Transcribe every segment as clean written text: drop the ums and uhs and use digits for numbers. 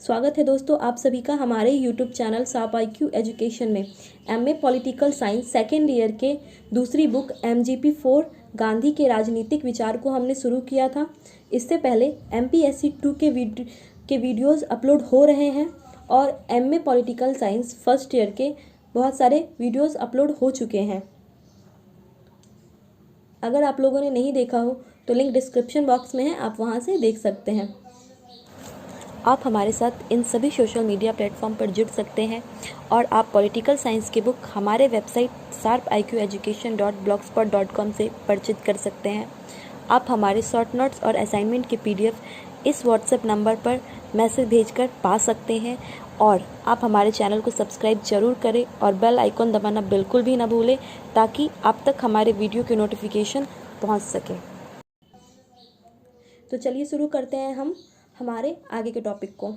स्वागत है दोस्तों आप सभी का हमारे YouTube चैनल साप IQ एजुकेशन में। MA political science second year के दूसरी बुक MGP4 गांधी के राजनीतिक विचार को हमने शुरू किया था। इससे पहले MPSC 2 के वीडियोज़ अपलोड हो रहे हैं और MA political science first year के बहुत सारे वीडियोज़ अपलोड हो चुके हैं। अगर आप लोगों ने नहीं देखा हो तो लिंक डिस्क्रिप्शन बॉक्स में है, आप वहां से देख सकते हैं। आप हमारे साथ इन सभी सोशल मीडिया प्लेटफॉर्म पर जुड़ सकते हैं और आप पॉलिटिकल साइंस की बुक हमारे वेबसाइट sharpiqeducation.blogspot.com से परचेज कर सकते हैं। आप हमारे शॉर्ट नोट्स और असाइनमेंट की PDF इस व्हाट्सएप नंबर पर मैसेज भेजकर पा सकते हैं और आप हमारे चैनल को सब्सक्राइब जरूर करें और बेल आइकॉन दबाना बिल्कुल भी ना भूलें ताकि आप तक हमारे वीडियो की नोटिफिकेशन पहुंच सके। तो चलिए शुरू करते हैं हम हमारे आगे के टॉपिक को।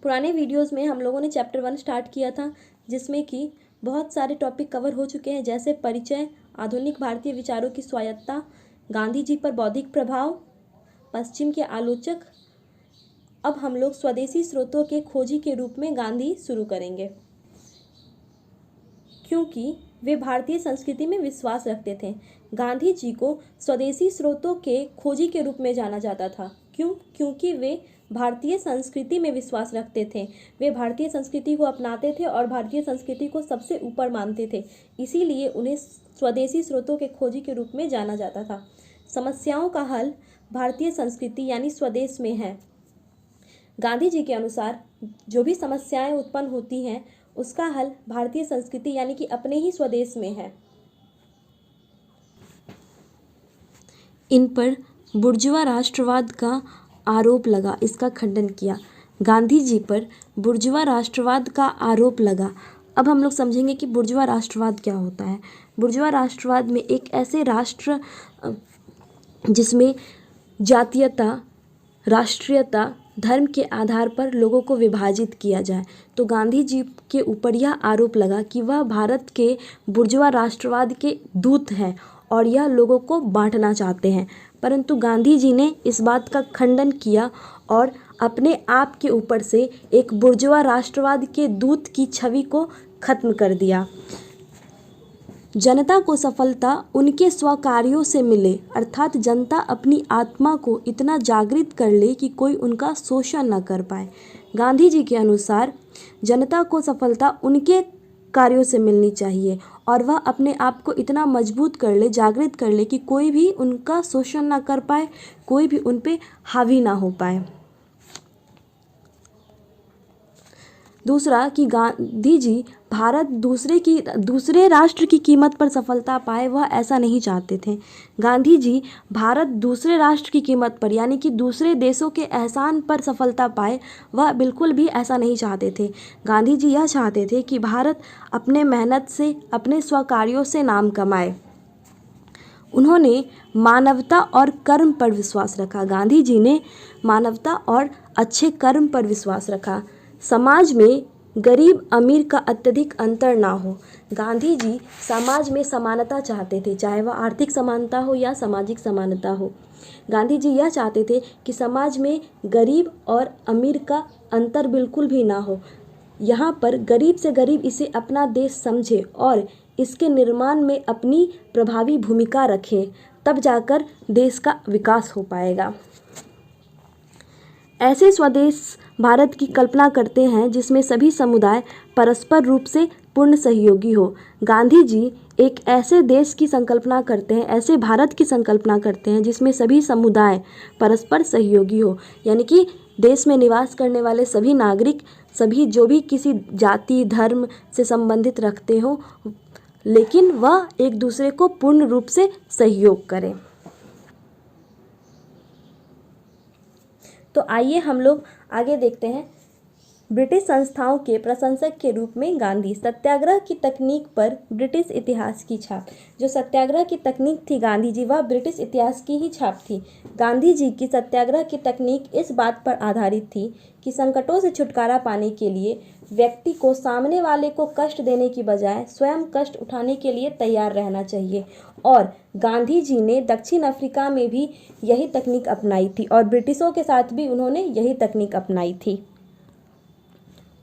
पुराने वीडियोस में हम लोगों ने चैप्टर 1 स्टार्ट किया था जिसमें कि बहुत सारे टॉपिक कवर हो चुके हैं, जैसे परिचय, आधुनिक भारतीय विचारों की स्वायत्तता, गांधी जी पर बौद्धिक प्रभाव, पश्चिम के आलोचक। अब हम लोग स्वदेशी स्रोतों के खोजी के रूप में गांधी शुरू करेंगे, क्योंकि वे भारतीय संस्कृति में विश्वास रखते थे। गांधी जी को स्वदेशी स्रोतों के खोजी के रूप में जाना जाता था। क्योंकि वे भारतीय संस्कृति में विश्वास रखते थे। वे भारतीय संस्कृति को अपनाते थे और भारतीय संस्कृति को सबसे ऊपर मानते थे, इसीलिए उन्हें स्वदेशी स्रोतों के खोजी के रूप में जाना जाता था। समस्याओं का हल भारतीय संस्कृति यानी स्वदेश में है। गांधी जी के अनुसार जो भी समस्याएं उत्पन्न होती हैं उसका हल भारतीय संस्कृति यानी कि अपने ही स्वदेश में है। इन पर बुर्जुआ राष्ट्रवाद का आरोप लगा, इसका खंडन किया। गांधी जी पर बुर्जुआ राष्ट्रवाद का आरोप लगा। अब हम लोग समझेंगे कि बुर्जुआ राष्ट्रवाद क्या होता है। बुर्जुआ राष्ट्रवाद में एक ऐसे राष्ट्र जिसमें जातीयता, राष्ट्रीयता, धर्म के आधार पर लोगों को विभाजित किया जाए, तो गांधी जी के ऊपर यह आरोप लगा कि वह भारत के बुर्जुआ राष्ट्रवाद के दूत हैं और यह लोगों को बांटना चाहते हैं। परंतु गांधी जी ने इस बात का खंडन किया और अपने आप के ऊपर से एक बुर्जुआ राष्ट्रवाद के दूत की छवि को खत्म कर दिया। जनता को सफलता उनके स्वकार्यों से मिले, अर्थात जनता अपनी आत्मा को इतना जागृत कर ले कि कोई उनका शोषण न कर पाए। गांधी जी के अनुसार जनता को सफलता उनके कार्यों से मिलनी चाहिए और वह अपने आप को इतना मजबूत कर ले, जागृत कर ले कि कोई भी उनका शोषण ना कर पाए, कोई भी उन पे हावी ना हो पाए। दूसरा कि गांधी जी भारत दूसरे राष्ट्र की कीमत पर सफलता पाए, वह ऐसा नहीं चाहते थे। गांधी जी भारत दूसरे राष्ट्र की कीमत पर यानी कि दूसरे देशों के एहसान पर सफलता पाए, वह बिल्कुल भी ऐसा नहीं चाहते थे। गांधी जी यह चाहते थे कि भारत अपने मेहनत से, अपने स्वकार्यों से नाम कमाए। उन्होंने मानवता और कर्म पर विश्वास रखा। गांधी जी ने मानवता और अच्छे कर्म पर विश्वास रखा। समाज में गरीब अमीर का अत्यधिक अंतर ना हो। गांधी जी समाज में समानता चाहते थे, चाहे वह आर्थिक समानता हो या सामाजिक समानता हो। गांधी जी यह चाहते थे कि समाज में गरीब और अमीर का अंतर बिल्कुल भी ना हो। यहाँ पर गरीब से गरीब इसे अपना देश समझे और इसके निर्माण में अपनी प्रभावी भूमिका रखे, तब जाकर देश का विकास हो पाएगा। ऐसे स्वदेश भारत की कल्पना करते हैं जिसमें सभी समुदाय परस्पर रूप से पूर्ण सहयोगी हो। गांधी जी एक ऐसे देश की संकल्पना करते हैं, ऐसे भारत की संकल्पना करते हैं जिसमें सभी समुदाय परस्पर सहयोगी हो, यानी कि देश में निवास करने वाले सभी नागरिक, सभी जो भी किसी जाति धर्म से संबंधित रखते हो, लेकिन वह एक दूसरे को पूर्ण रूप से सहयोग करें। तो आइए हम लोग आगे देखते हैं। ब्रिटिश संस्थाओं के प्रशंसक के रूप में गांधी। सत्याग्रह की तकनीक पर ब्रिटिश इतिहास की छाप। जो सत्याग्रह की तकनीक थी गांधी जी, वह ब्रिटिश इतिहास की ही छाप थी। गांधी जी की सत्याग्रह की तकनीक इस बात पर आधारित थी कि संकटों से छुटकारा पाने के लिए व्यक्ति को सामने वाले को कष्ट देने की बजाय स्वयं कष्ट उठाने के लिए तैयार रहना चाहिए। और गांधी जी ने दक्षिण अफ्रीका में भी यही तकनीक अपनाई थी और ब्रिटिशों के साथ भी उन्होंने यही तकनीक अपनाई थी।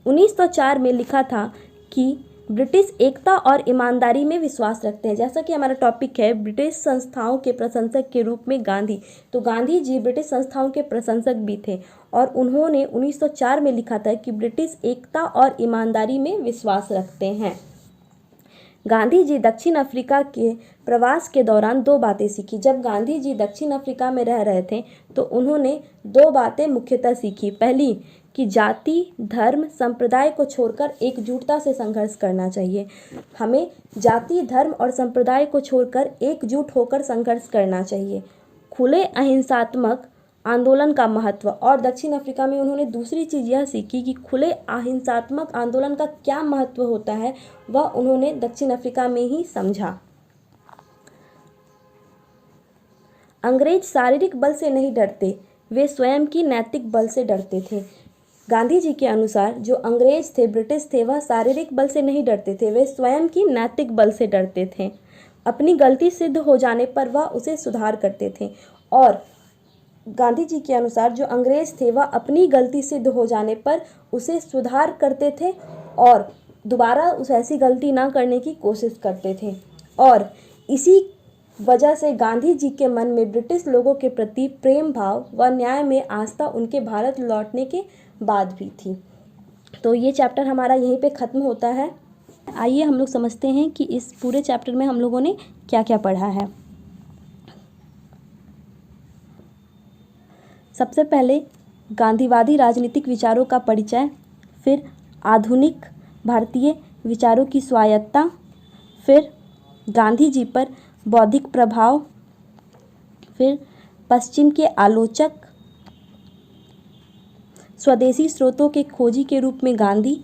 1904 में लिखा था कि ब्रिटिश एकता और ईमानदारी में विश्वास रखते हैं। जैसा कि हमारा टॉपिक है ब्रिटिश संस्थाओं के प्रशंसक के रूप में गांधी, तो गांधी जी ब्रिटिश संस्थाओं के प्रशंसक भी थे और उन्होंने 1904 में लिखा था कि ब्रिटिश एकता और ईमानदारी में विश्वास रखते हैं। गांधी जी दक्षिण अफ्रीका के प्रवास के दौरान दो बातें सीखी। जब गांधी जी दक्षिण अफ्रीका में रह रहे थे तो उन्होंने दो बातें मुख्यतः सीखी। पहली कि जाति, धर्म, संप्रदाय को छोड़कर एकजुटता से संघर्ष करना चाहिए। हमें जाति, धर्म और संप्रदाय को छोड़कर एकजुट होकर संघर्ष करना चाहिए। खुले अहिंसात्मक आंदोलन का महत्व। और दक्षिण अफ्रीका में उन्होंने दूसरी चीज़ यह सीखी कि खुले अहिंसात्मक आंदोलन का क्या महत्व होता है, वह उन्होंने दक्षिण अफ्रीका में ही समझा। अंग्रेज शारीरिक बल से नहीं डरते, वे स्वयं की नैतिक बल से डरते थे। गांधी जी के अनुसार जो अंग्रेज थे, ब्रिटिश थे, वह शारीरिक बल से नहीं डरते थे, वे स्वयं की नैतिक बल से डरते थे। अपनी गलती सिद्ध हो जाने पर वह उसे सुधार करते थे। और गांधी जी के अनुसार जो अंग्रेज थे वह अपनी गलती सिद्ध हो जाने पर उसे सुधार करते थे और दोबारा उस ऐसी गलती ना करने की कोशिश करते थे। और इसी वजह से गांधी जी के मन में ब्रिटिश लोगों के प्रति प्रेम भाव व न्याय में आस्था उनके भारत लौटने के बाद भी थी। तो ये चैप्टर हमारा यहीं पे ख़त्म होता है। आइए हम लोग समझते हैं कि इस पूरे चैप्टर में हम लोगों ने क्या क्या पढ़ा है। सबसे पहले गांधीवादी राजनीतिक विचारों का परिचय, फिर आधुनिक भारतीय विचारों की स्वायत्तता, फिर गांधी जी पर बौद्धिक प्रभाव, फिर पश्चिम के आलोचक, स्वदेशी स्रोतों के खोजी के रूप में गांधी,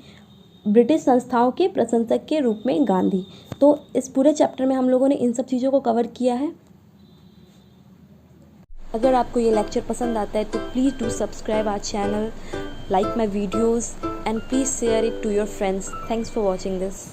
ब्रिटिश संस्थाओं के प्रशंसक के रूप में गांधी। तो इस पूरे चैप्टर में हम लोगों ने इन सब चीज़ों को कवर किया है। अगर आपको ये लेक्चर पसंद आता है तो please do subscribe our channel, like my videos and please share it to your friends. Thanks for watching this.